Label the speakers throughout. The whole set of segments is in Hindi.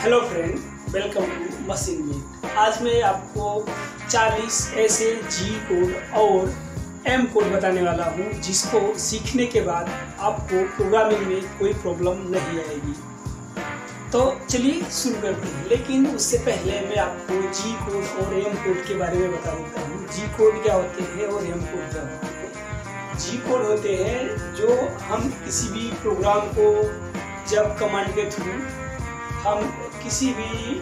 Speaker 1: Hello friend, welcome to machine made. आज मैं आपको 40 ऐसे जी कोड और एम कोड बताने वाला हूँ जिसको सीखने के बाद आपको प्रोग्रामिंग में कोई प्रॉब्लम नहीं आएगी। तो चलिए शुरू करते हैं, लेकिन उससे पहले मैं आपको जी कोड और एम कोड के बारे में बता देता हूँ। जी कोड क्या होते हैं और एम कोड क्या होते हैं। जी कोड होते हैं जो हम किसी भी प्रोग्राम को जब कमांड के थ्रू हम किसी भी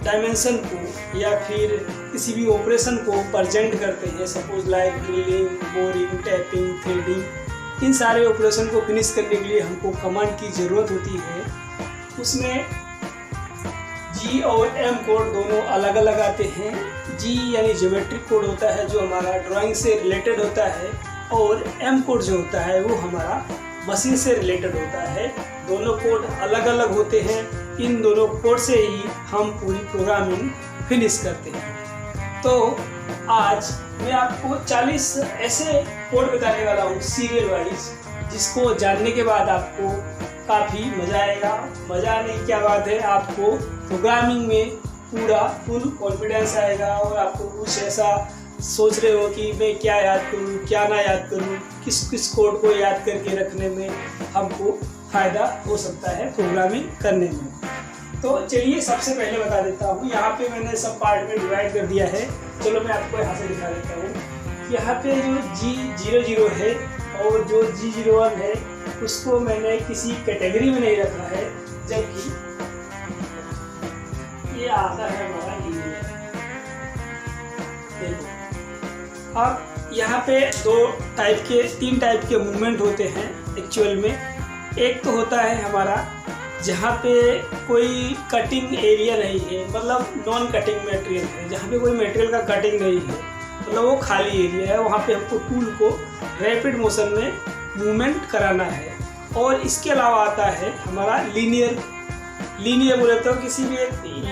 Speaker 1: डायमेंशन को या फिर किसी भी ऑपरेशन को प्रेजेंट करते हैं, suppose like drilling, boring, tapping, threading, इन सारे ऑपरेशन को फिनिश करने के लिए हमको कमांड की ज़रूरत होती है। उसमें जी और एम कोड दोनों अलग अलग आते हैं। जी यानी ज्योमेट्रिक कोड होता है जो हमारा ड्राइंग से रिलेटेड होता है, और एम कोड जो होता है वो हमारा मशीन से रिलेटेड होता है। दोनों कोड अलग अलग होते हैं। इन दोनों कोड से ही हम पूरी प्रोग्रामिंग फिनिश करते हैं। तो आज मैं आपको 40 ऐसे कोड बताने वाला हूँ सीरियल वाइज, जिसको जानने के बाद आपको काफ़ी मज़ा आएगा। मज़ा आने की क्या बात है, आपको प्रोग्रामिंग में पूरा फुल कॉन्फिडेंस आएगा और आपको कुछ ऐसा सोच रहे हो कि मैं क्या याद करूँ क्या ना याद करूँ, किस किस कोड को याद करके रखने में हमको फ़ायदा हो सकता है प्रोग्रामिंग करने में। तो चलिए सबसे पहले बता देता हूँ। यहाँ पे मैंने सब पार्ट में डिवाइड कर दिया है। चलो मैं आपको यहाँ से दिखा देता हूँ। यहाँ पे जो G00 है और जो G01 है उसको मैंने किसी कैटेगरी में नहीं रखा है, जबकि ये आता है हमारा लीनियर। देखो, अब यहाँ पे तीन टाइप के मूवमेंट होते हैं एक्चुअल में। एक तो होता है हमारा जहाँ पे कोई कटिंग एरिया नहीं है, मतलब नॉन कटिंग मटेरियल है, जहाँ पे कोई मटेरियल का कटिंग नहीं है, मतलब वो खाली एरिया है। वहाँ पे हमको टूल को रैपिड मोशन में मूवमेंट कराना है। और इसके अलावा आता है हमारा लीनियर बोले तो किसी भी एक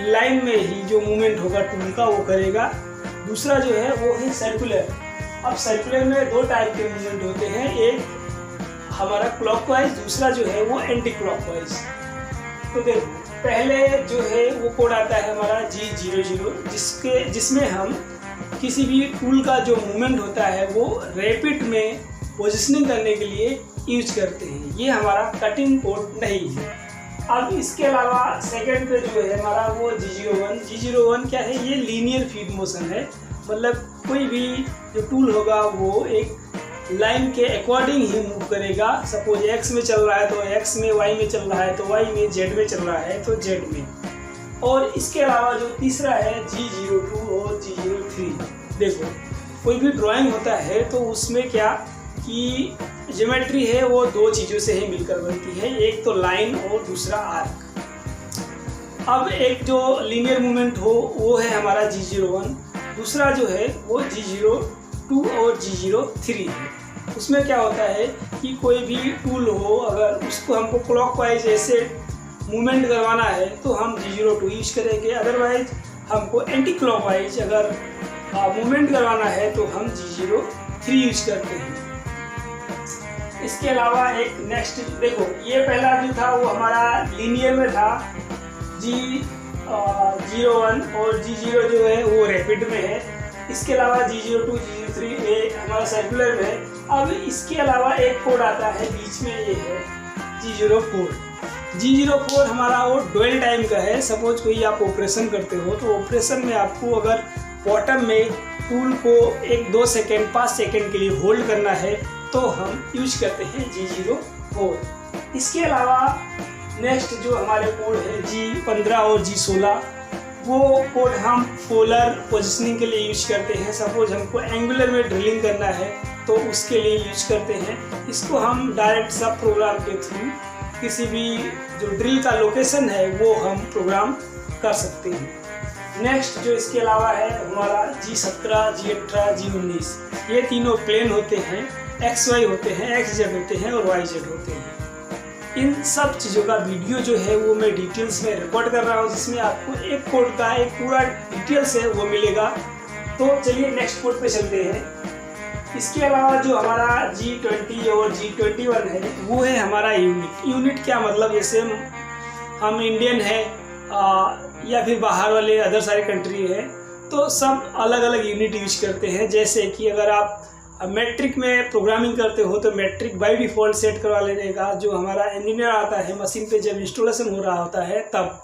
Speaker 1: लाइन में ही जो मूवमेंट होगा टूल का वो करेगा। दूसरा जो है वो है सर्कुलर। अब सर्कुलर में दो टाइप के मूवमेंट होते हैं, एक हमारा क्लॉकवाइज, दूसरा जो है वो एंटी क्लॉकवाइज। तो देखो, पहले जो है वो कोड आता है हमारा G00, जिसमें हम किसी भी टूल का जो मूवमेंट होता है वो रैपिड में पोजिशनिंग करने के लिए यूज करते हैं। ये हमारा कटिंग कोड नहीं है। अब इसके अलावा सेकंड पे जो है हमारा वो G01 क्या है, ये लीनियर फीड मोशन है। मतलब कोई भी जो टूल होगा वो एक लाइन के अकॉर्डिंग ही मूव करेगा। सपोज एक्स में चल रहा है तो एक्स में, वाई में चल रहा है तो वाई में, जेड में चल रहा है तो जेड में। और इसके अलावा जो तीसरा है G02 और G03। देखो, कोई भी ड्राइंग होता है तो उसमें क्या कि ज्योमेट्री है वो दो चीज़ों से ही मिलकर बनती है, एक तो लाइन और दूसरा आर्क। अब एक जो लीनियर मूवमेंट हो वो है हमारा G01, दूसरा जो है वो G02 और G03 है। उसमें क्या होता है कि कोई भी टूल हो, अगर उसको हमको क्लॉकवाइज ऐसे मूवमेंट करवाना है तो हम G02 यूज करेंगे। अदरवाइज हमको एंटी क्लॉकवाइज अगर मूवमेंट करवाना है तो हम G03 यूज करते हैं। इसके अलावा एक नेक्स्ट देखो, ये पहला जो था वो हमारा लीनियर में था, G01 और G0 जो है वो रैपिड में है। इसके अलावा G02 G03 ये हमारा सर्कुलर में है। अब इसके अलावा एक कोड आता है बीच में, ये है G04 हमारा वो डुअल टाइम का है। सपोज कोई आप ऑपरेशन करते हो तो ऑपरेशन में आपको अगर बॉटम में टूल को 1-2 सेकेंड 5 सेकेंड के लिए होल्ड करना है तो हम यूज करते हैं G04। इसके अलावा नेक्स्ट जो हमारे कोड है G15 और G16, वो कोड हम पोलर पोजिशनिंग के लिए यूज करते हैं। सपोज हमको एंगुलर में ड्रिलिंग करना है तो उसके लिए यूज करते हैं। इसको हम डायरेक्ट सब प्रोग्राम के थ्रू किसी भी जो ड्रिल का लोकेशन है वो हम प्रोग्राम कर सकते हैं। नेक्स्ट जो इसके अलावा है हमारा G17, G18, G19, ये तीनों प्लेन होते हैं, XY होते हैं, XZ होते हैं और YZ होते हैं। इन सब चीज़ों का वीडियो जो है वो मैं डिटेल्स में रिकॉर्ड कर रहा हूँ, जिसमें आपको एक कोड का एक पूरा डिटेल्स है वो मिलेगा। तो चलिए नेक्स्ट कोड पे चलते हैं। इसके अलावा जो हमारा G20 और G21 है वो है हमारा यूनिट। यूनिट क्या मतलब, जैसे हम इंडियन है या फिर बाहर वाले अदर सारे कंट्री है, तो सब अलग अलग यूनिट यूज करते हैं। जैसे कि अगर आप मैट्रिक में प्रोग्रामिंग करते हो तो मैट्रिक बाय डिफ़ॉल्ट सेट करवा लेने का, जो हमारा इंजीनियर आता है मशीन पे जब इंस्टॉलेशन हो रहा होता है तब।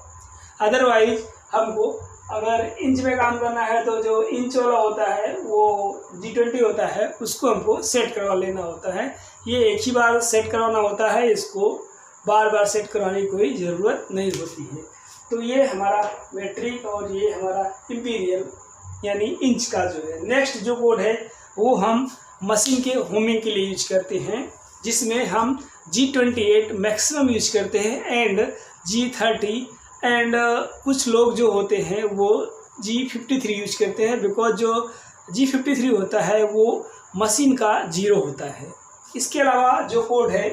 Speaker 1: अदरवाइज हमको अगर इंच में काम करना है तो जो इंच वाला होता है वो G20 होता है, उसको हमको सेट करवा लेना होता है। ये एक ही बार सेट करवाना होता है, इसको बार बार सेट करवाने की कोई ज़रूरत नहीं होती है। तो ये हमारा मैट्रिक और ये हमारा इंपीरियल यानी इंच का जो है। नेक्स्ट जो कोड है वो हम मशीन के होमिंग के लिए यूज करते हैं, जिसमें हम G28 मैक्सिमम यूज करते हैं एंड G30 एंड कुछ लोग जो होते हैं वो G53 यूज करते हैं, बिकॉज जो G53 होता है वो मशीन का 0 होता है। इसके अलावा जो कोड है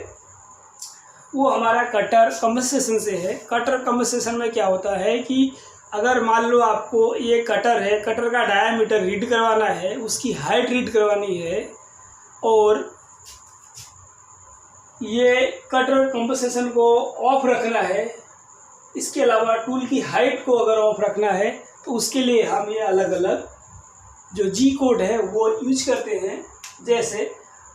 Speaker 1: वो हमारा कटर कंपनसेशन से है। कटर कंपनसेशन में क्या होता है कि अगर मान लो आपको ये कटर है, कटर का डायामीटर रीड करवाना है, उसकी हाइट रीड करवानी है और ये कटर कंपनसेशन को ऑफ रखना है। इसके अलावा टूल की हाइट को अगर ऑफ रखना है तो उसके लिए हम ये अलग अलग जो G कोड है वो यूज करते हैं। जैसे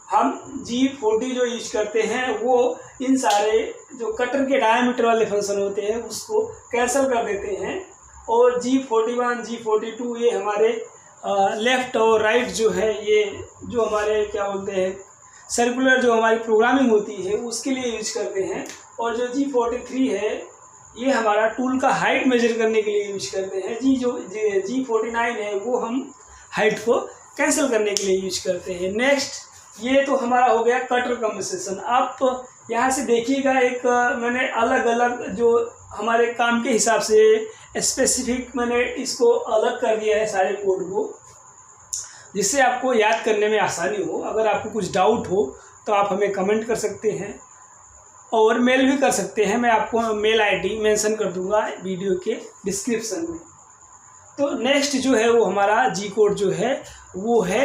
Speaker 1: हम G40 जो यूज करते हैं वो इन सारे जो कटर के डायमीटर वाले फंक्शन होते हैं उसको कैंसिल कर देते हैं, और G41 G42 ये हमारे लेफ़्ट और राइट जो है, ये जो हमारे क्या बोलते हैं सर्कुलर जो हमारी प्रोग्रामिंग होती है उसके लिए यूज करते हैं। और जो G43 है ये हमारा टूल का हाइट मेजर करने के लिए यूज करते हैं। G49 है वो हम हाइट को कैंसिल करने के लिए यूज करते हैं। नेक्स्ट ये तो हमारा हो गया कटर कंपनसेशन। आप यहाँ से देखिएगा एक मैंने अलग अलग जो हमारे काम के हिसाब से स्पेसिफिक मैंने इसको अलग कर दिया है सारे कोड को, जिससे आपको याद करने में आसानी हो। अगर आपको कुछ डाउट हो तो आप हमें कमेंट कर सकते हैं और मेल भी कर सकते हैं। मैं आपको मेल आईडी मेंशन कर दूंगा वीडियो के डिस्क्रिप्शन में। तो नेक्स्ट जो है वो हमारा G कोड जो है वो है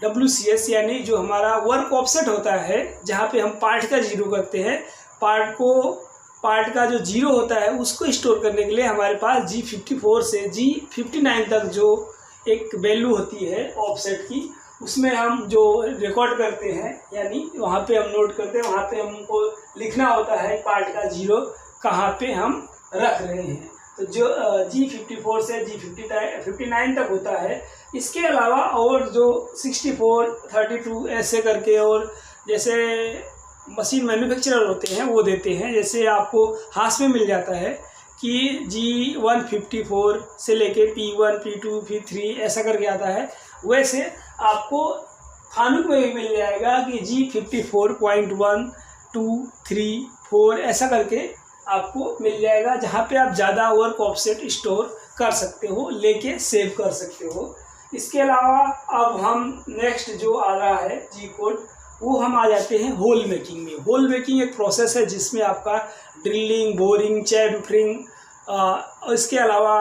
Speaker 1: WCS, यानी जो हमारा वर्क ऑफसेट होता है, जहाँ पे हम पार्ट का 0 करते हैं। पार्ट का जो 0 होता है उसको स्टोर करने के लिए हमारे पास G54 से G59 तक जो एक वैल्यू होती है ऑफसेट की, उसमें हम जो रिकॉर्ड करते हैं यानी वहाँ पे हम नोट करते हैं, वहाँ पे हमको लिखना होता है पार्ट का 0 कहाँ पे हम रख रहे हैं। तो जो G54 से G59 तक होता है। इसके अलावा और जो 64, 32 ऐसे करके, और जैसे मशीन मैन्युफैक्चरर होते हैं वो देते हैं, जैसे आपको हाथ में मिल जाता है कि G154 से लेके P1, P2, P3 ऐसा करके आता है, वैसे आपको थानुक में भी मिल जाएगा कि G54.1, 2, 3, 4 ऐसा करके आपको मिल जाएगा, जहाँ पे आप ज़्यादा वर्क ऑफसेट स्टोर कर सकते हो, लेके सेव कर सकते हो। इसके अलावा अब हम नेक्स्ट जो आ रहा है G कोड, वो हम आ जाते हैं होल मेकिंग में। होल मेकिंग एक प्रोसेस है जिसमें आपका ड्रिलिंग, बोरिंग, चैम्फरिंग, इसके अलावा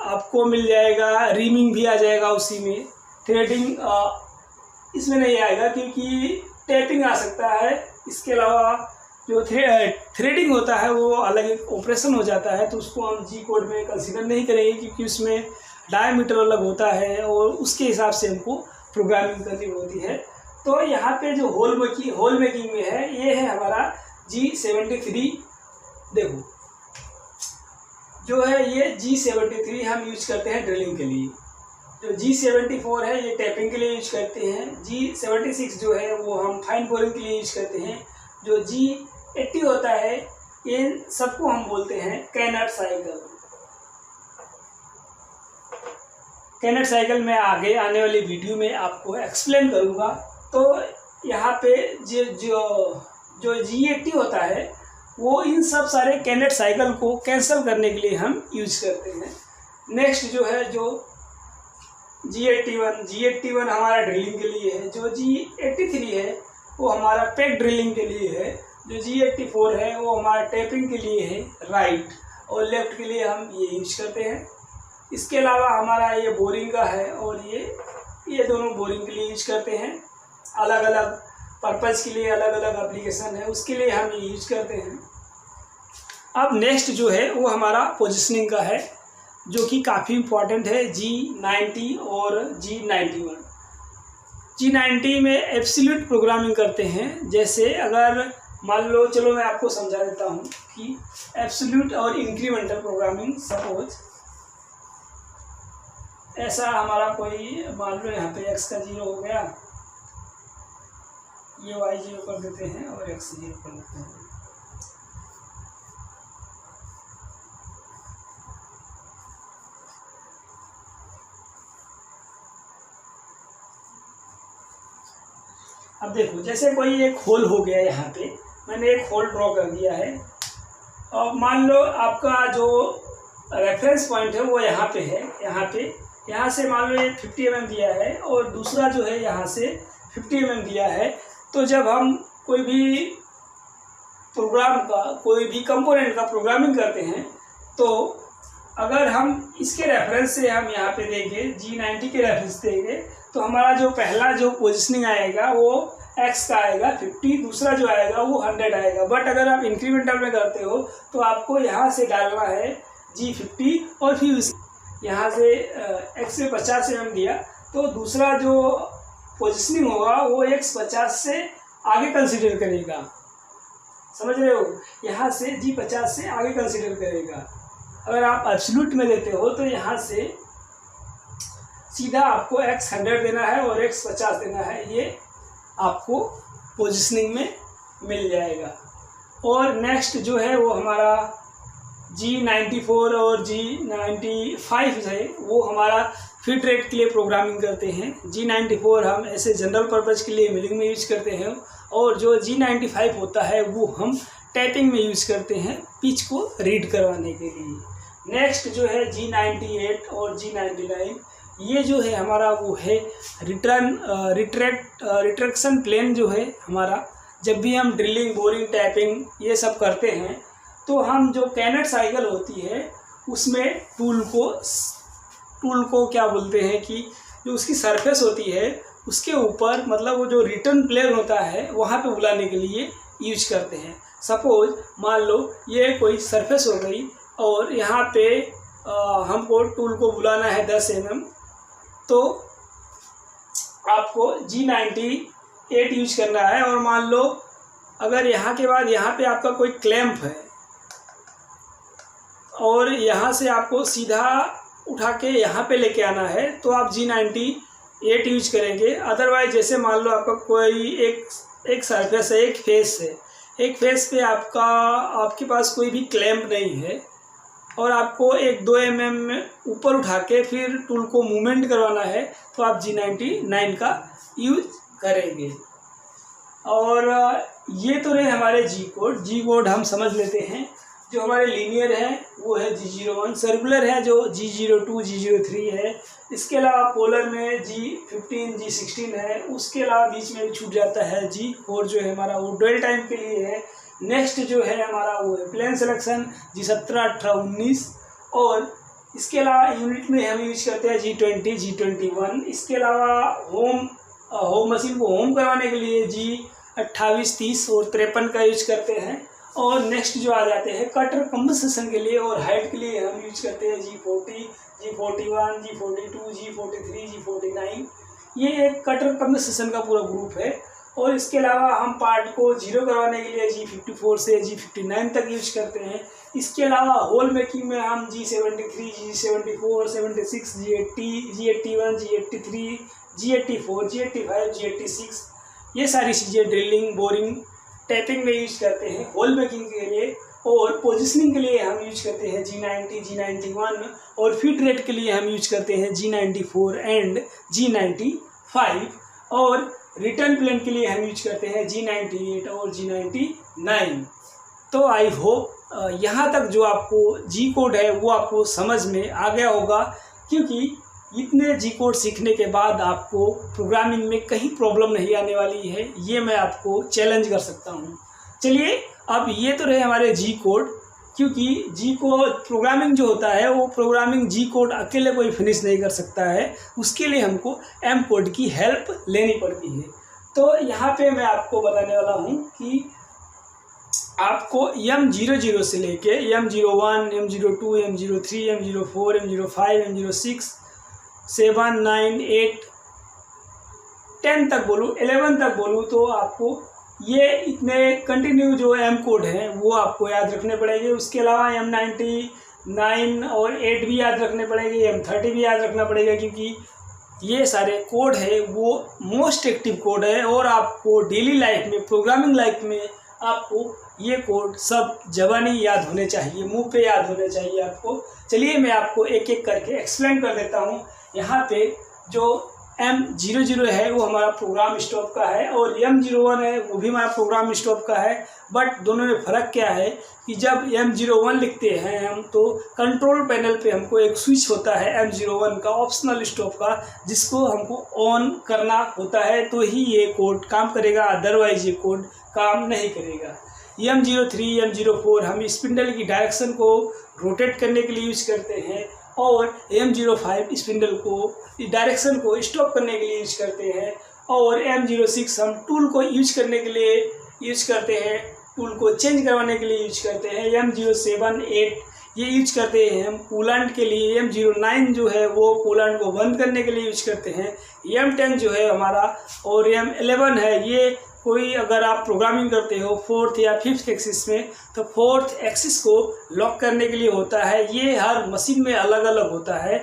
Speaker 1: आपको मिल जाएगा रीमिंग भी आ जाएगा उसी में। थ्रेडिंग इसमें नहीं आएगा क्योंकि टेपिंग आ सकता है। इसके अलावा जो थ्रेडिंग होता है वो अलग एक ऑपरेशन हो जाता है, तो उसको हम G कोड में कंसीडर नहीं करेंगे क्योंकि उसमें डायमीटर अलग होता है और उसके हिसाब से हमको प्रोग्रामिंग करनी होती है। तो यहाँ पे जो होल मेकिंग में है ये है हमारा G73। देखो जो है ये G73 हम यूज करते हैं ड्रिलिंग के लिए। जो G74 है ये टैपिंग के लिए यूज करते हैं। G76 जो है वो हम फाइन बोरिंग के लिए यूज करते हैं। जो G80 होता है इन सबको हम बोलते हैं कैनट साइकिल। कैनट साइकिल में आगे आने वाली वीडियो में आपको एक्सप्लेन करूँगा। तो यहाँ पे जो G80 होता है वो इन सब सारे कैनट साइकिल को कैंसिल करने के लिए हम यूज करते हैं। नेक्स्ट जो है जो G81 हमारा ड्रिलिंग के लिए है। जो G83 है वो हमारा पैक ड्रिलिंग के लिए है। जो G84 है वो हमारा टैपिंग के लिए है, राइट और लेफ्ट के लिए हम ये यूज करते हैं। इसके अलावा हमारा ये बोरिंग का है और ये दोनों बोरिंग के लिए यूज करते हैं। अलग अलग पर्पज़ के लिए अलग अलग एप्लीकेशन है, उसके लिए हम ये यूज करते हैं। अब नेक्स्ट जो है वो हमारा पोजिशनिंग का है, जो कि काफ़ी इम्पॉर्टेंट है, G90 और G91। G90 में एब्सोल्यूट प्रोग्रामिंग करते हैं। जैसे अगर मान लो, चलो मैं आपको समझा देता हूँ कि एब्सोल्यूट और इंक्रीमेंटल प्रोग्रामिंग, सपोज ऐसा हमारा कोई, मान लो यहाँ पे x का 0 हो गया, ये y 0 कर देते हैं और x 0 कर देते हैं। अब देखो, जैसे कोई एक होल हो गया, यहाँ पे मैंने एक होल ड्रॉ कर दिया है और मान लो आपका जो रेफरेंस पॉइंट है वो यहाँ पे है, यहाँ से मान लो ये 50 mm दिया है और दूसरा जो है यहाँ से 50 mm दिया है। तो जब हम कोई भी प्रोग्राम का, कोई भी कंपोनेंट का प्रोग्रामिंग करते हैं, तो अगर हम इसके रेफरेंस से हम यहाँ पे देंगे, G90 के रेफरेंस देंगे, तो हमारा जो पहला जो पोजिशनिंग आएगा वो x का आएगा 50, दूसरा जो आएगा वो 100 आएगा। बट अगर आप इंक्रीमेंटल में करते हो तो आपको यहाँ से डालना है G50 और फिर यहाँ से x से 50 mm दिया, तो दूसरा जो पोजिशनिंग होगा वो x 50 से आगे कंसीडर करेगा। समझ रहे हो? यहाँ से G50 से आगे कंसीडर करेगा। अगर आप एब्सोल्यूट में देते हो तो यहाँ से सीधा आपको x 100 देना है और x 50 देना है, ये आपको पोजिशनिंग में मिल जाएगा। और नेक्स्ट जो है वो हमारा G94 और G95 है, वो हमारा फिट रेट के लिए प्रोग्रामिंग करते हैं। G94 हम ऐसे जनरल पर्पज़ के लिए मिलिंग में यूज करते हैं और जो G95 होता है वो हम टाइपिंग में यूज करते हैं, पिच को रीड करवाने के लिए। नेक्स्ट जो है G98 और G99, ये जो है हमारा वो है रिट्रैक्शन प्लेन जो है हमारा। जब भी हम ड्रिलिंग, बोरिंग, टैपिंग ये सब करते हैं तो हम जो कैनेट साइकिल होती है उसमें टूल को क्या बोलते हैं कि जो उसकी सरफेस होती है उसके ऊपर, मतलब वो जो रिटर्न प्लेन होता है वहाँ पे बुलाने के लिए यूज करते हैं। सपोज मान लो ये कोई सरफेस हो गई और यहाँ पे हमको टूल को बुलाना है 10 mm, तो आपको G98 यूज करना है। और मान लो अगर यहाँ के बाद यहाँ पे आपका कोई क्लैंप है और यहाँ से आपको सीधा उठा के यहाँ पे लेके आना है, तो आप G98 यूज करेंगे। अदरवाइज जैसे मान लो आपका कोई एक सरफेस है, एक फेस पे आपके पास कोई भी क्लैंप नहीं है और आपको 1-2 mm ऊपर उठा के फिर टूल को मूवमेंट करवाना है, तो आप G99 का यूज करेंगे। और ये तो रहे हमारे जी कोड हम समझ लेते हैं। जो हमारे लीनियर है वो है G01, सर्कुलर है जो G02, G03 है। इसके अलावा पोलर में G15, G16 है। उसके अलावा बीच में भी छूट जाता है G4 जो है हमारा, वो डुअल टाइम के लिए है। नेक्स्ट जो है हमारा वो है प्लेन सिलेक्शन G17, 18, 19। और इसके अलावा यूनिट में हम यूज करते हैं G20, G21। इसके अलावा होम मशीन को होम करवाने के लिए G28, 30 और 53 का यूज करते हैं। और नेक्स्ट जो आ जाते हैं कटर कंपनसेशन के लिए और हाइट के लिए हम यूज करते हैं G40, G41, G42, G43, G49। ये एक कटर कंपनसेशन का पूरा ग्रुप है। और इसके अलावा हम पार्ट को 0 करवाने के लिए G54 से G59 तक यूज करते हैं। इसके अलावा होल मेकिंग में हम G73, G74, 76, G80, G81, G83, G84, G85, G86 ये सारी चीज़ें ड्रिलिंग, बोरिंग, टैपिंग में यूज करते हैं होल मेकिंग के लिए। और पोजिशनिंग के लिए हम यूज करते हैं G90, G91 और फिट रेट के लिए हम यूज करते हैं G94 एंड G95। और रिटर्न प्लेन के लिए हम यूज करते हैं G98 और G99। तो आई होप यहाँ तक जो आपको जी कोड है वो आपको समझ में आ गया होगा, क्योंकि इतने जी कोड सीखने के बाद आपको प्रोग्रामिंग में कहीं प्रॉब्लम नहीं आने वाली है, ये मैं आपको चैलेंज कर सकता हूँ। चलिए, अब ये तो रहे हमारे जी कोड, क्योंकि जी कोड प्रोग्रामिंग जो होता है वो प्रोग्रामिंग जी कोड अकेले कोई फिनिश नहीं कर सकता है, उसके लिए हमको एम कोड की हेल्प लेनी पड़ती है। तो यहाँ पे मैं आपको बताने वाला हूँ कि आपको M00 से लेके M01, M02, M03, M04, M05, M06, 7, 9, 8, 10 तक बोलूँ, 11 तक बोलूँ तो आपको ये इतने कंटिन्यू जो M कोड हैं वो आपको याद रखने पड़ेंगे। उसके अलावा M99 और 8 भी याद रखने पड़ेंगे, M30 भी याद रखना पड़ेगा, क्योंकि ये सारे कोड है वो मोस्ट एक्टिव कोड है और आपको डेली लाइफ में, प्रोग्रामिंग लाइफ में आपको ये कोड सब ज़बानी याद होने चाहिए, मुंह पे याद होने चाहिए आपको। चलिए मैं आपको एक एक करके एक्सप्लेन कर देता हूँ। यहाँ पे जो M00 है वो हमारा प्रोग्राम स्टॉप का है और M01 है वो भी हमारा प्रोग्राम स्टॉप का है। बट दोनों में फ़र्क क्या है कि जब M01 लिखते हैं हम तो कंट्रोल पैनल पे हमको एक स्विच होता है M01 का, ऑप्शनल स्टॉप का, जिसको हमको ऑन करना होता है तो ही ये कोड काम करेगा, अदरवाइज ये कोड काम नहीं करेगा। M03, M04 हम स्पिंडल की डायरेक्शन को रोटेट करने के लिए यूज करते हैं और M05 स्पिंडल को डायरेक्शन को स्टॉप करने के लिए यूज करते हैं और M06 हम टूल को यूज करने के लिए यूज करते हैं, टूल को चेंज करवाने के लिए यूज करते हैं। M07, 8 ये यूज करते हैं हम कूलेंट के लिए। M09 जो है वो कूलेंट को बंद करने के लिए यूज करते हैं। M10 जो है हमारा और M11 है, ये कोई अगर आप प्रोग्रामिंग करते हो 4th या 5th एक्सिस में तो 4th एक्सिस को लॉक करने के लिए होता है। ये हर मशीन में अलग अलग होता है।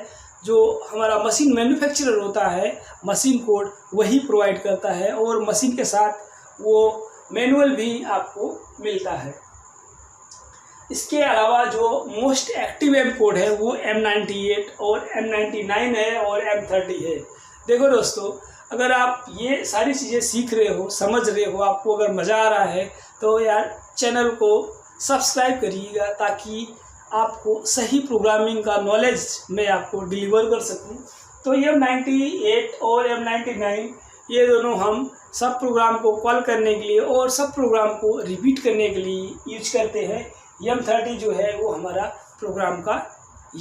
Speaker 1: जो हमारा मशीन मैन्युफैक्चरर होता है, मशीन कोड वही प्रोवाइड करता है और मशीन के साथ वो मैनुअल भी आपको मिलता है। इसके अलावा जो मोस्ट एक्टिव एम कोड है वो M98 और M99 है और M30 है। देखो दोस्तों, अगर आप ये सारी चीज़ें सीख रहे हो, समझ रहे हो, आपको अगर मज़ा आ रहा है तो यार चैनल को सब्सक्राइब करिएगा ताकि आपको सही प्रोग्रामिंग का नॉलेज मैं आपको डिलीवर कर सकूं। तो M98 और M99 ये दोनों हम सब प्रोग्राम को कॉल करने के लिए और सब प्रोग्राम को रिपीट करने के लिए यूज करते हैं। M30 जो है वो हमारा प्रोग्राम का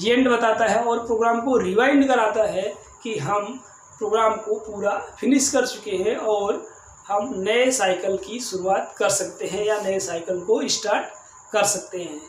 Speaker 1: एंड बताता है और प्रोग्राम को रिवाइंड कराता है कि हम प्रोग्राम को पूरा फिनिश कर चुके हैं और हम नए साइकिल की शुरुआत कर सकते हैं या नए साइकिल को स्टार्ट कर सकते हैं।